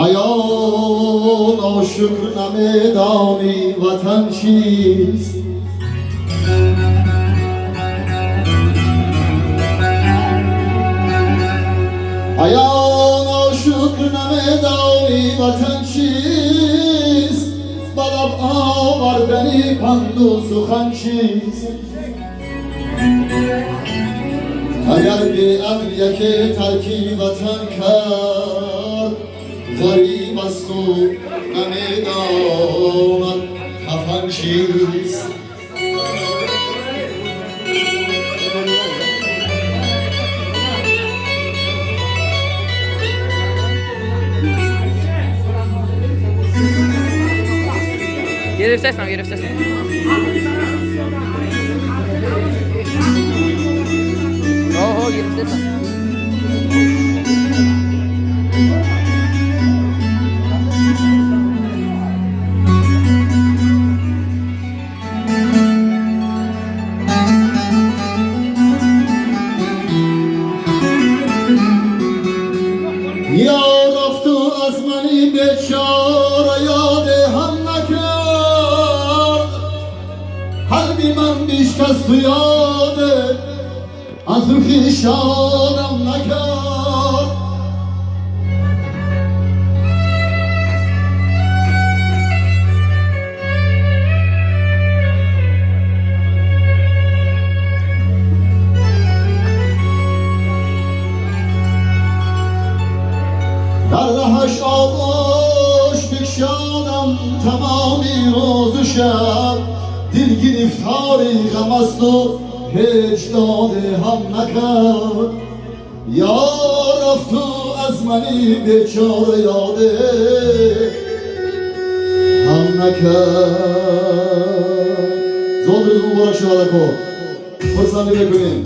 ایان آشکر نمیدانی وطن چیست ایان آشکر نمیدانی وطن چیست بلب آوردنی پند و سخن چیست اگر بی عقل یکی ترکی وطن کرد غریب است و نمیداند کفن چیست گرفته یا رفت و از منی بیچاره یاد هم نکرد قلبی من بیشکست و یاده از او خویشانم نکرد در رهش آغوش بکشادم تمامی روز و شب دل گرفتاری غم است و هیچ داده هم نکرد یا رفت و از منی بیچاره یاده هم نکرد زود روز مبارک شما کو فرصت بکنیم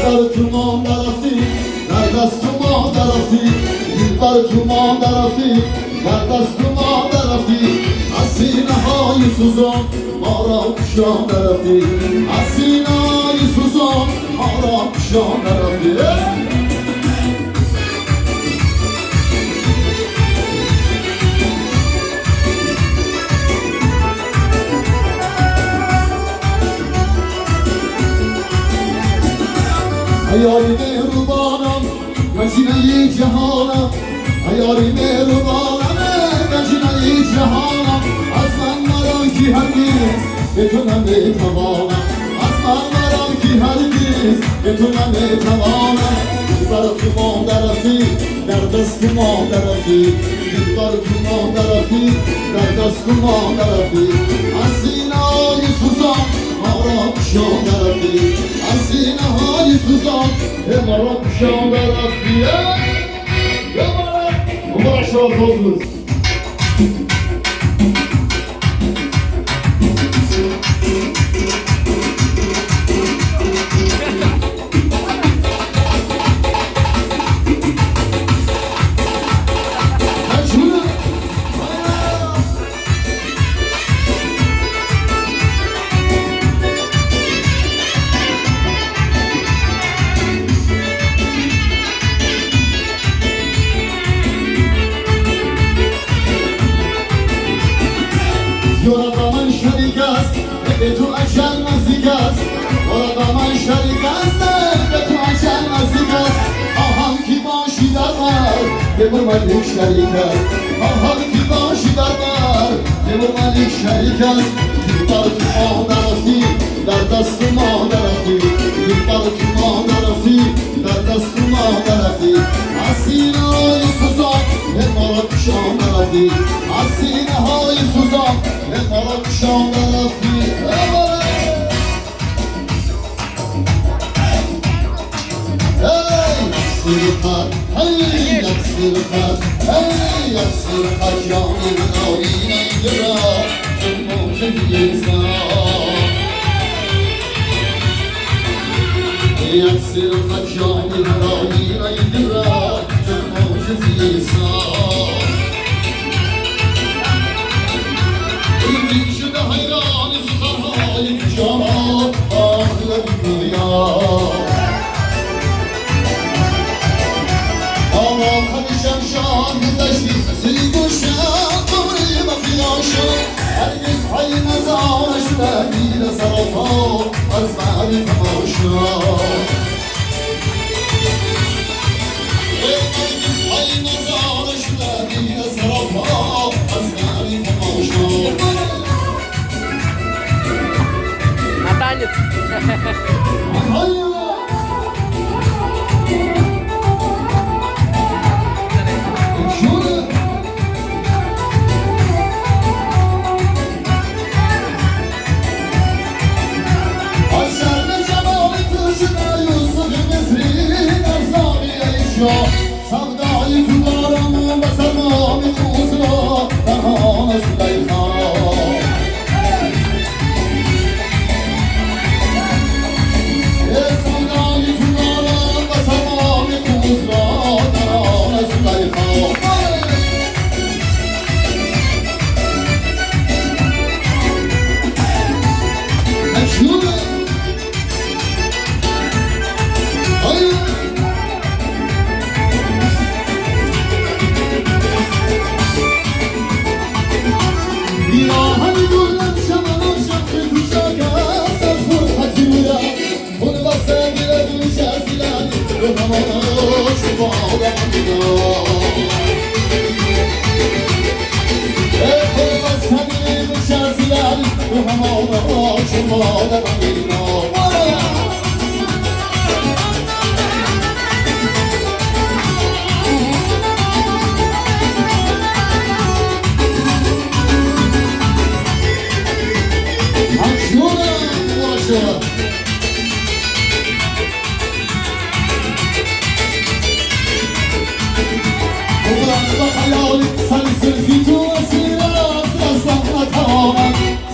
دل تو ما درفتی در دست ما درفتی دل تو ما درفتی در دست ما درفتی از سینه های سوزان ما را کشان درفتی از سینه های سوزان ما را کشان درفتی ایاری مهربانم وجینه جهانم ایاری مهربانم وجینه جهانم از من مران کی هرگز به تو نمیتوانم از من مران کی هرگز به تو نمیتوانم بر تو ما درفتی در دست ما درفتی بر تو ما درفتی در دست ما درفتی از سینه های سوزان ما را کشان درفتی از سینه های سوزان ما را کشان درفتی مبارک شما روز یارا من شریک است به تو اجل نزدیک است یارا من شریک است به تو اجل نزدیک است آهم کی باشی در بر به ملک شریک است آهم کی باشی در بر به ملک شریک است بر تو ما درفتی در دست ما درفتی بر تو ما درفتی در دست ما درفتی از سینه های سوزان ما را کشان درفتی از سینه های سوزان ما را کشان درفتی سرخت ای یک سرخت ای یک سرخت جانی من آینه گرا چون موجه انسان يكسر الخشام الراوي يدرى جمع جزيسا اللي شد حيران الصحايف جمع أهل الدنيا قد شمشان گذشتی سیگ و شب قمری مفیاشو هرگز حی نزارش تحمیل سراپا از بعد تماشا هرگز حی نزارش تحمیل سراپا از بعد تماشا Натанец. سودای تو دارم و سلام توز را دهان زلیخا سودای تو دارم و سلام توز را دهان زلیخا مشهوره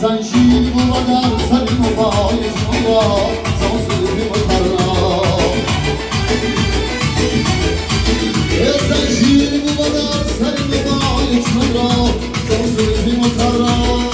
زنجیر و در سر مبای شما زنجیر و ترام زنجیر و در سر مبای شما زنجیر و ترام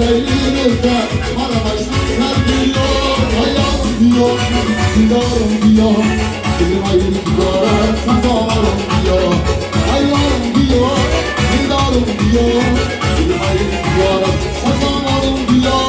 لیلی دلتر مرا مجنون کردی دیدارم بیا دل مایی دیدارم سزارم بیا ایارم بیا دیدارم بیا دل مایی دیدارم سزارم بیا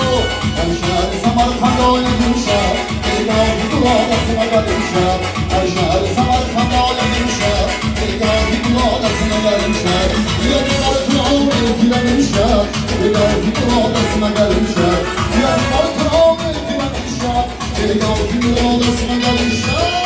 هر شهر سمرقند آید امشب نگاهی تو آدرسم اگر امشب هر شهر سمرقند آید امشب نگاهی تو آدرسم اگر امشب بیا دیدار تو آمه گیرم امشب نگاهی تو آدرسم اگر امشب بیا دیدار تو آمه گیرم امشب نگاهی تو آدرسم اگر امشب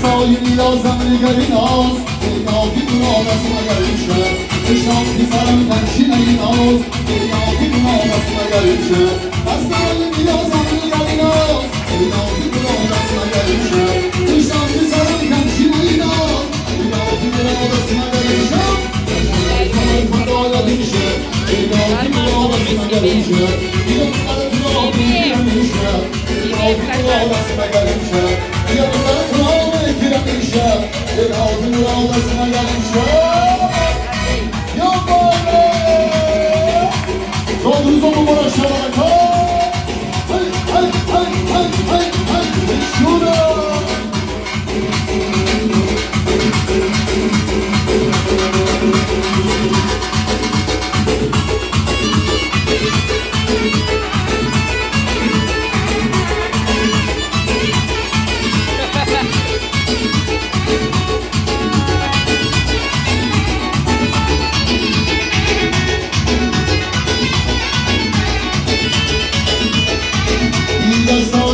سایه لازم نگری ناز نگاهی تو آدرسم اگر امشب چشام می‌سرم تنشین ای ناز نگاهی تو آدرسم اگر امشب سایه لازم نگری ناز نگاهی تو آدرسم اگر امشب چشام می‌سرم تنشین ای ناز نگاهی تو آدرسم اگر امشب سمرقند آید امشب نگاهی تو آدرسم اگر امشب بیا دختر تو آمه گیرم امشب نگاهی تو آدرسم اگر امشب بیا دختر تو آمه گیرم امشب نگاهی تو آدرسم اگر امشب یا بابا نوروزمون برای شبکه هی شونه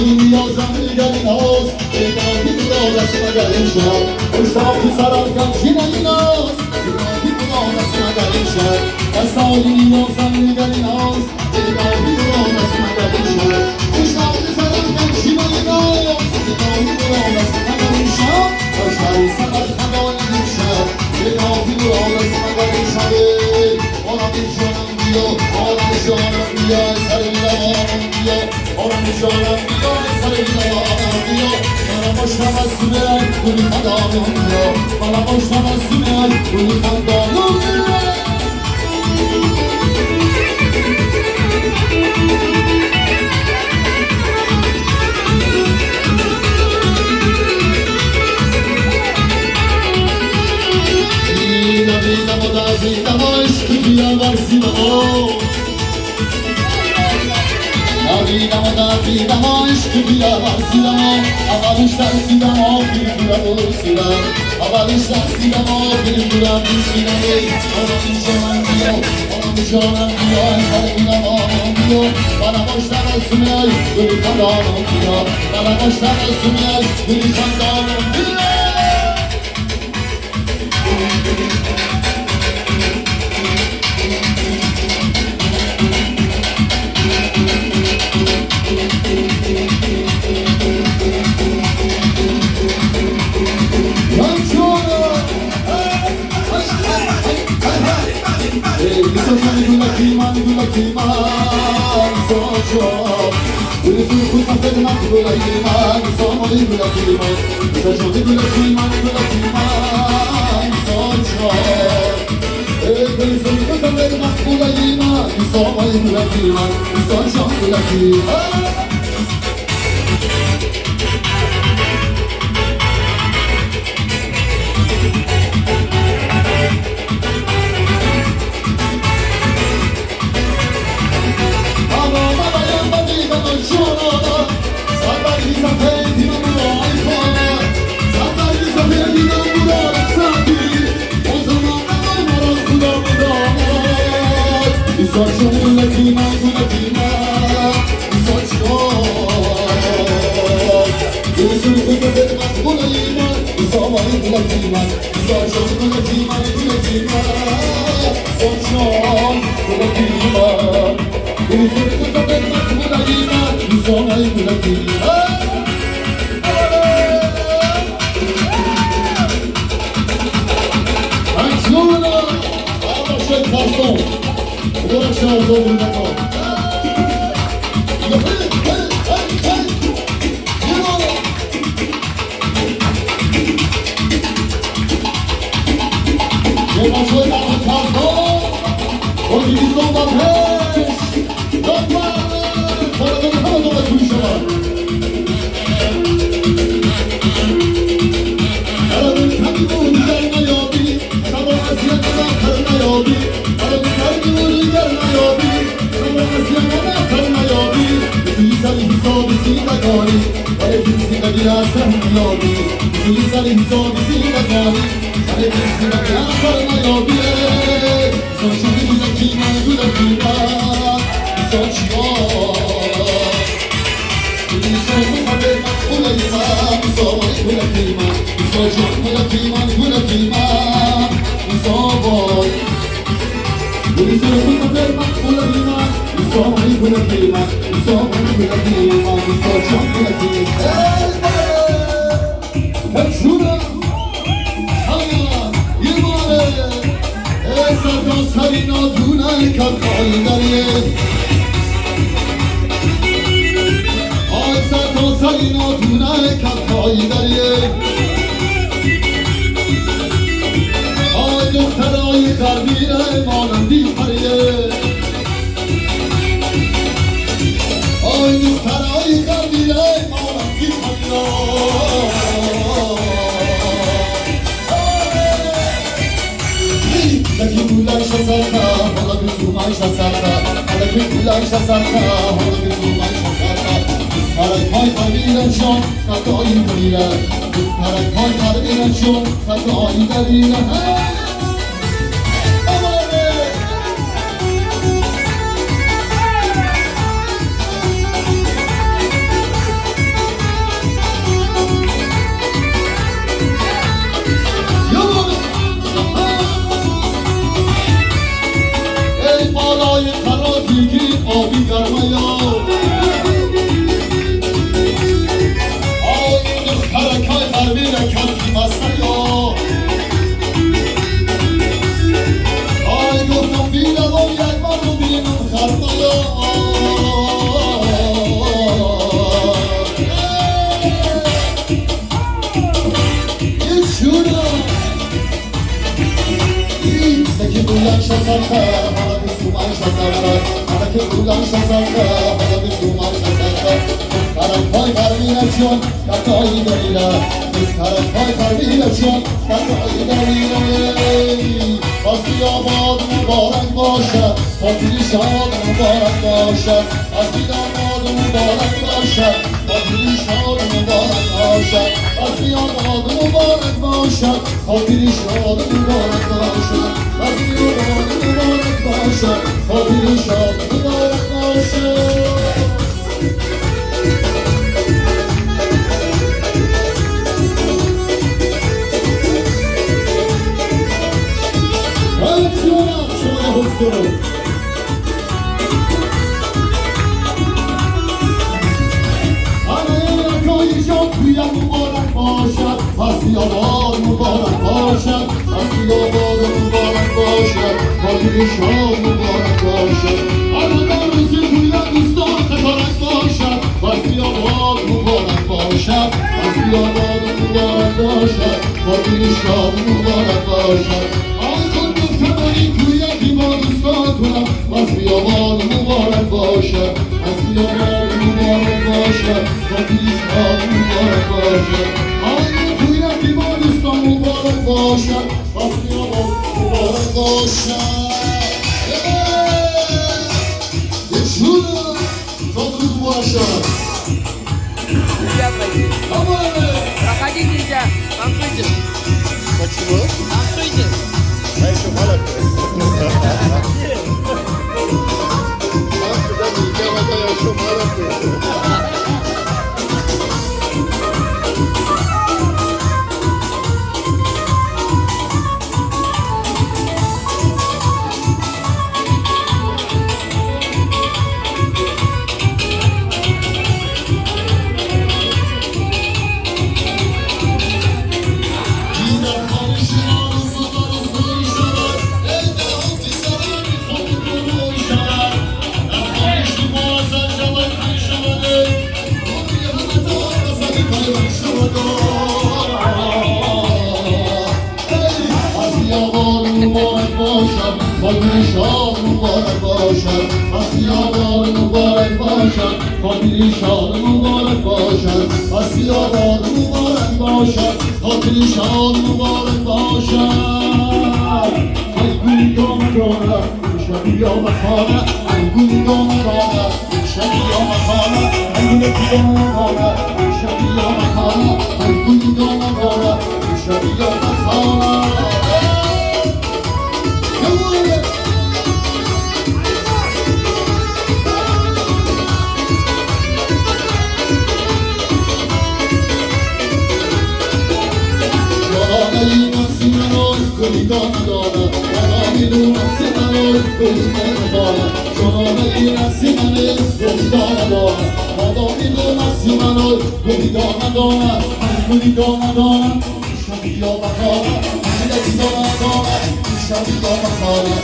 نیازم نگری ناز نگاهی تو آدرسم اگر امشب پشتم تو سرم کمشین ای ناز نگاهی تو آدرسم اگر امشب دستای نیازم نگری ناز نگاهی تو آدرسم اگر امشب پشتم تو سرم کمشین ای ناز نگاهی تو آدرسم اگر امشب هر شهر سمرقند آید امشب نگاهی تو آدرسم اگر امشب آرام جانم بیا آرام جانم بیا سر لبانم بیا آرام جانم بیا سر لبانم بیا منم باشم از سومه گلی خندانم بیا منم باشم از سومه گلی خندانم بیا دیدم و دیدم عشق بیا بر سینما دیدم و دیدم عشق بیا بر سینما اولش ترسیدم آخری دورم رسیدم اولش ترسیدم آخری دورم رسیدم آرام جانم بیا آرام جانم بیا سر لبانم بیا منم باشم از سومه گلی خندانم بیا منم باشم از سومه گلی خندانم بیا Agora chama o dobro da ما شوی دارم کارتا باقی بیستان با پش لطفا خودتون همه دوباره توی شما قرارون کمی بودی در نیابی شما قصیه نمتر نیابی قرارون کمی بودی در نیابی شما قصیه نمتر نیابی بزوی سری حسابی سیدگانی ولی کسی نگیر از هم نیابی بزوی سری حسابی سیدگانی ولی کسی نگیر از هم نیابی سوچی بوده کیما بوده کیما سوچی سرینا دونه کفایی دریه آی دخترای غربیره مانندی پریه آی دخترای غربیره مانندی پریه لکی بولش سرکا حالا بزومش سرکا لکی بولش سرکا حالا بزومش سرکا پرک های قربیرشون خطایی دلیله پرک های قربیرشون خطایی دلیله ای بالای ترافیکی آبی گرمه یا پای قربیرشون کتایی دلیله پای قربیرشون کتایی دلیله بازی آباد مبارک باشه بازی شاد مبارک باشه بازی آباد مبارک باشه بازی شاد مبارک باشه بازی آباد مبارک باشه بازی شاد مبارک باشه بازی آباد مبارک باشه بازی شاد مبارک باشه هستی آباد مبارک باشد هستی آباد مبارک باشد خاطر شاد مبارک باشد آنها روزی توی دوستان تبارک باشد هستی آباد مبارک باشد هستی آباد مبارک باشد خاطر شاد مبارک باشد آنها دخترانی توی دیوان دوستانتونم هستی آباد مبارک باشد هستی آباد مبارک باشد خاطر شاد مبارک باشد بیمارستان مبارک باشد بستی آباد مبارک باشد یک شونه زادروز باشد Проходите, нельзя. Танцуйте. Почему? Танцуйте. А еще мало куда нельзя, вода еще мало Ey آبان مبارک باشد خاطرشان مبارک باشد آسیابان مبارک باشد خاطرشان مبارک باشد آسیابان مبارک باشد خاطرشان مبارک باشد ای گوی دامدانه شبی آمدانه ای گوی دامدانه شبی آمدانه ای گوی دامدانه شبی آمدانه ای گوی دامدانه شبی آمدانه گلی دانه دانه آدمی دو نفسی منو گلی دانه دانه شنانه ای نفسی منه گلی دانه دانه آدمی دو نفسی منو گلی دانه دانه گلی دانه دانه شبی یا بخانه گلی دانه دانه شبی یا بخانه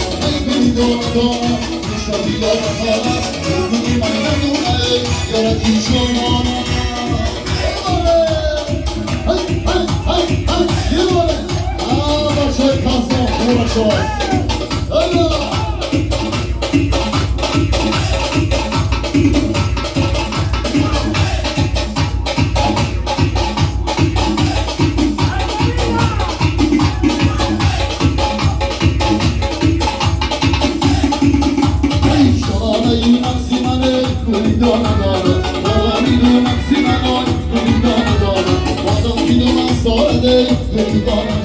گلی دانه دانه شبی یا بخانه گلی من ندونه یارتی شمانه Şöyle kalsın, uğraşıyor. Öyle. Şalana yimak simane, kulidana dana. Şalani dumak simane, kulidana dana. Adam gidemez sonra de, kulidana